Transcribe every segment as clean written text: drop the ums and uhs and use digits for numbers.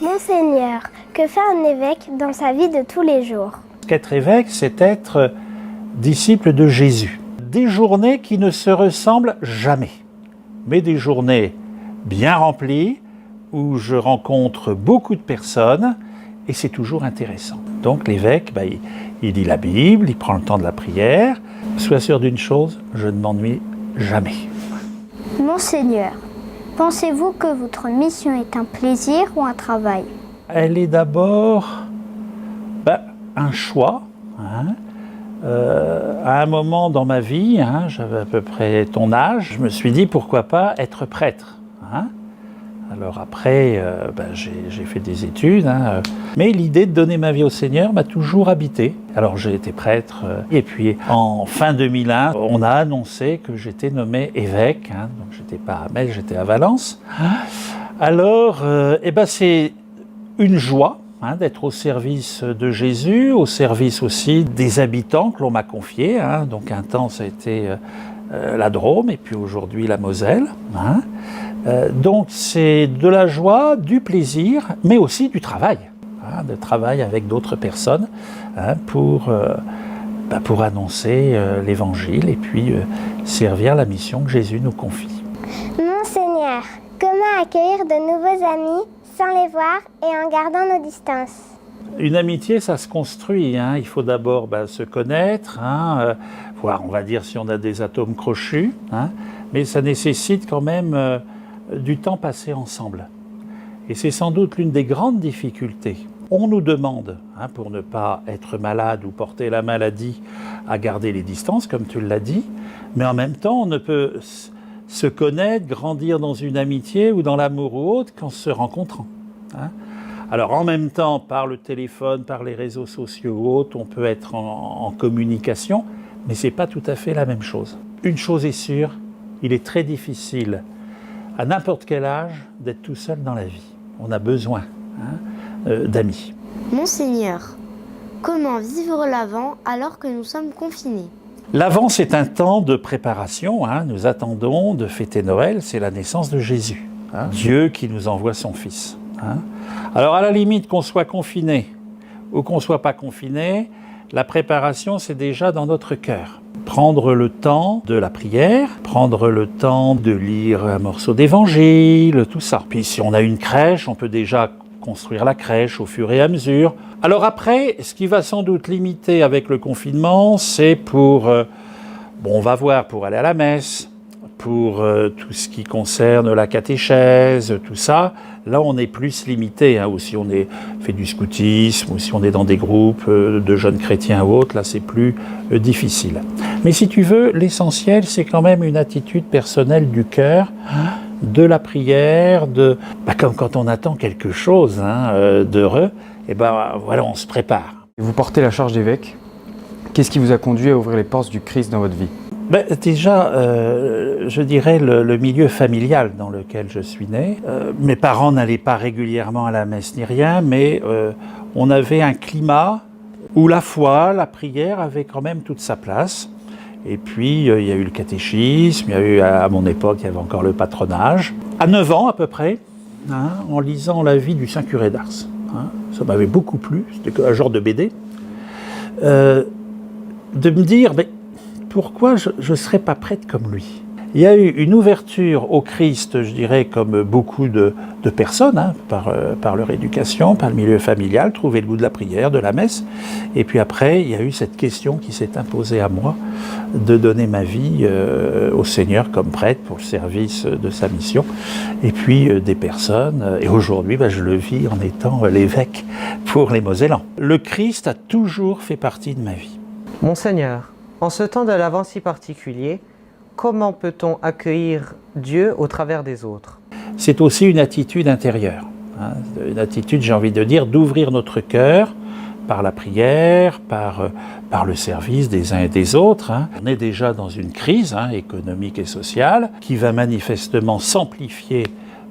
Monseigneur, que fait un évêque dans sa vie de tous les jours? Qu'être évêque, c'est être disciple de Jésus. Des journées qui ne se ressemblent jamais, mais des journées bien remplies où je rencontre beaucoup de personnes et c'est toujours intéressant. Donc l'évêque, il lit la Bible, il prend le temps de la prière. Sois sûr d'une chose, je ne m'ennuie jamais. Monseigneur, pensez-vous que votre mission est un plaisir ou un travail? Elle est d'abord un choix. À un moment dans ma vie, j'avais à peu près ton âge, je me suis dit pourquoi pas être prêtre. Alors après, j'ai fait des études, mais l'idée de donner ma vie au Seigneur m'a toujours habité. Alors j'ai été prêtre, et puis en fin 2001, on a annoncé que j'étais nommé évêque, donc j'étais pas à Metz, j'étais à Valence. Alors, c'est une joie d'être au service de Jésus, au service aussi des habitants que l'on m'a confiés. Donc un temps ça a été la Drôme et puis aujourd'hui la Moselle. Donc c'est de la joie, du plaisir, mais aussi du travail. De travail avec d'autres personnes pour annoncer l'Évangile et puis servir la mission que Jésus nous confie. Monseigneur, comment accueillir de nouveaux amis sans les voir et en gardant nos distances? Une amitié, ça se construit. Il faut d'abord se connaître, voir, on va dire, si on a des atomes crochus, mais ça nécessite quand même du temps passé ensemble. Et c'est sans doute l'une des grandes difficultés. On nous demande, pour ne pas être malade ou porter la maladie, à garder les distances, comme tu l'as dit, mais en même temps, on ne peut se connaître, grandir dans une amitié ou dans l'amour ou autre qu'en se rencontrant. Alors en même temps, par le téléphone, par les réseaux sociaux ou autres, on peut être en communication, mais ce n'est pas tout à fait la même chose. Une chose est sûre, il est très difficile, à n'importe quel âge, d'être tout seul dans la vie. On a besoin d'amis. Monseigneur, comment vivre l'Avent alors que nous sommes confinés? L'Avent, c'est un temps de préparation. Nous attendons de fêter Noël, c'est la naissance de Jésus. Dieu qui nous envoie son Fils. Alors à la limite, qu'on soit confiné ou qu'on ne soit pas confiné, la préparation, c'est déjà dans notre cœur. Prendre le temps de la prière, prendre le temps de lire un morceau d'évangile, tout ça. Puis si on a une crèche, on peut déjà construire la crèche au fur et à mesure. Alors après, ce qui va sans doute limiter avec le confinement, c'est pour, on va voir, pour aller à la messe, pour tout ce qui concerne la catéchèse, tout ça. Là, on est plus limité, ou si on fait du scoutisme, ou si on est dans des groupes de jeunes chrétiens ou autres, là, c'est plus difficile. Mais si tu veux, l'essentiel, c'est quand même une attitude personnelle du cœur, de la prière, comme quand on attend quelque chose d'heureux, voilà, on se prépare. Vous portez la charge d'évêque. Qu'est-ce qui vous a conduit à ouvrir les portes du Christ dans votre vie? Déjà, je dirais le milieu familial dans lequel je suis né. Mes parents n'allaient pas régulièrement à la messe ni rien, mais on avait un climat où la foi, la prière avait quand même toute sa place. Et puis, il y a eu le catéchisme, il y a eu, à mon époque, il y avait encore le patronage. À 9 ans à peu près, en lisant la vie du Saint Curé d'Ars. Ça m'avait beaucoup plu, c'était un genre de BD. De me dire, pourquoi je ne serais pas prêtre comme lui? Il y a eu une ouverture au Christ, je dirais, comme beaucoup de personnes, par leur éducation, par le milieu familial, trouver le goût de la prière, de la messe. Et puis après, il y a eu cette question qui s'est imposée à moi, de donner ma vie au Seigneur comme prêtre pour le service de sa mission. Et puis des personnes, et aujourd'hui, je le vis en étant l'évêque pour les Mosellans. Le Christ a toujours fait partie de ma vie. Monseigneur, en ce temps de l'Avent si particulier, comment peut-on accueillir Dieu au travers des autres? C'est aussi une attitude intérieure. Une attitude, j'ai envie de dire, d'ouvrir notre cœur par la prière, par le service des uns et des autres. On est déjà dans une crise économique et sociale qui va manifestement s'amplifier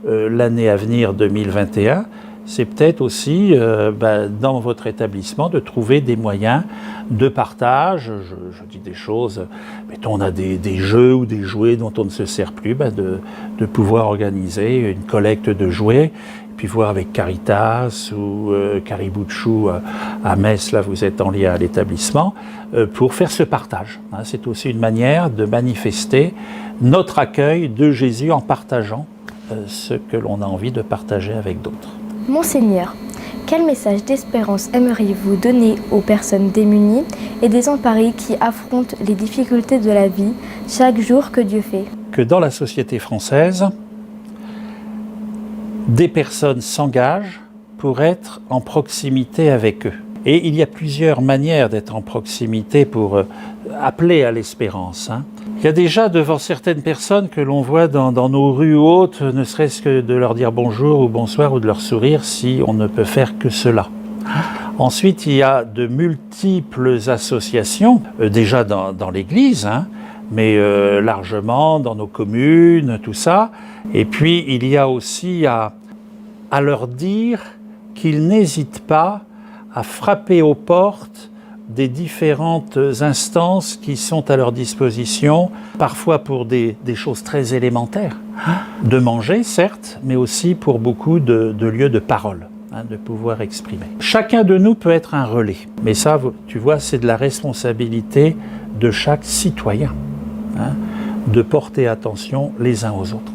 l'année à venir 2021. C'est peut-être aussi dans votre établissement de trouver des moyens de partage. Je dis des choses, mettons on a des jeux ou des jouets dont on ne se sert plus, de pouvoir organiser une collecte de jouets, pu voir avec Caritas ou Caribou de Chou à Metz, là vous êtes en lien à l'établissement, pour faire ce partage. C'est aussi une manière de manifester notre accueil de Jésus en partageant ce que l'on a envie de partager avec d'autres. Monseigneur, quel message d'espérance aimeriez-vous donner aux personnes démunies et désemparées qui affrontent les difficultés de la vie chaque jour que Dieu fait? Que dans la société française, des personnes s'engagent pour être en proximité avec eux. Et il y a plusieurs manières d'être en proximité pour appeler à l'espérance. Il y a déjà devant certaines personnes que l'on voit dans nos rues hautes, ne serait-ce que de leur dire bonjour ou bonsoir ou de leur sourire si on ne peut faire que cela. Ensuite, il y a de multiples associations, déjà dans l'Église, mais largement dans nos communes, tout ça. Et puis, il y a aussi à leur dire qu'ils n'hésitent pas à frapper aux portes des différentes instances qui sont à leur disposition, parfois pour des choses très élémentaires, de manger certes, mais aussi pour beaucoup de lieux de parole, de pouvoir exprimer. Chacun de nous peut être un relais, mais ça, tu vois, c'est de la responsabilité de chaque citoyen, de porter attention les uns aux autres.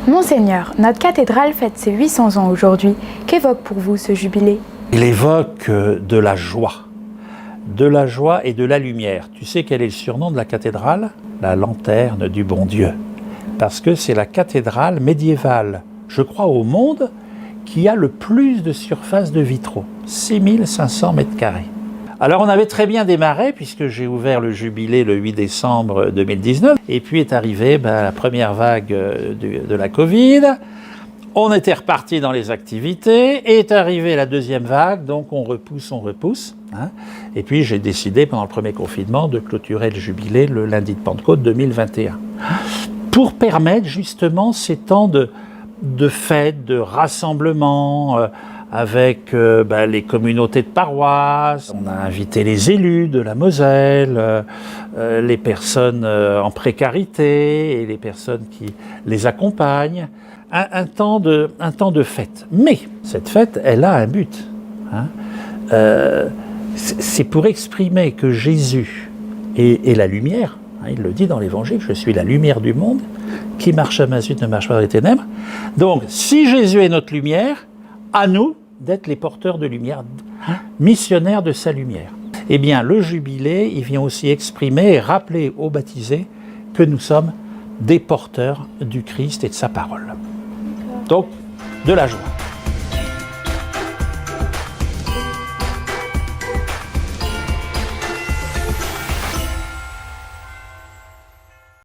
Monseigneur, notre cathédrale fête ses 800 ans aujourd'hui. Qu'évoque pour vous ce jubilé? Il évoque de la joie et de la lumière. Tu sais quel est le surnom de la cathédrale? La lanterne du bon Dieu. Parce que c'est la cathédrale médiévale, je crois au monde, qui a le plus de surface de vitraux, 6500 mètres carrés. Alors on avait très bien démarré puisque j'ai ouvert le jubilé le 8 décembre 2019 et puis est arrivée la première vague de la Covid. On était reparti dans les activités et est arrivée la deuxième vague, donc on repousse. Et puis j'ai décidé pendant le premier confinement de clôturer le jubilé le lundi de Pentecôte 2021. Pour permettre justement ces temps de fêtes, de rassemblements, avec les communautés de paroisse. On a invité les élus de la Moselle, les personnes en précarité et les personnes qui les accompagnent. Un temps de fête. Mais cette fête, elle a un but. C'est pour exprimer que Jésus est la lumière. Il le dit dans l'Évangile, je suis la lumière du monde, qui marche à ma suite ne marche pas dans les ténèbres. Donc, si Jésus est notre lumière, à nous d'être les porteurs de lumière, missionnaires de sa lumière. Eh bien, le jubilé, il vient aussi exprimer et rappeler aux baptisés que nous sommes des porteurs du Christ et de sa parole. Donc, de la joie.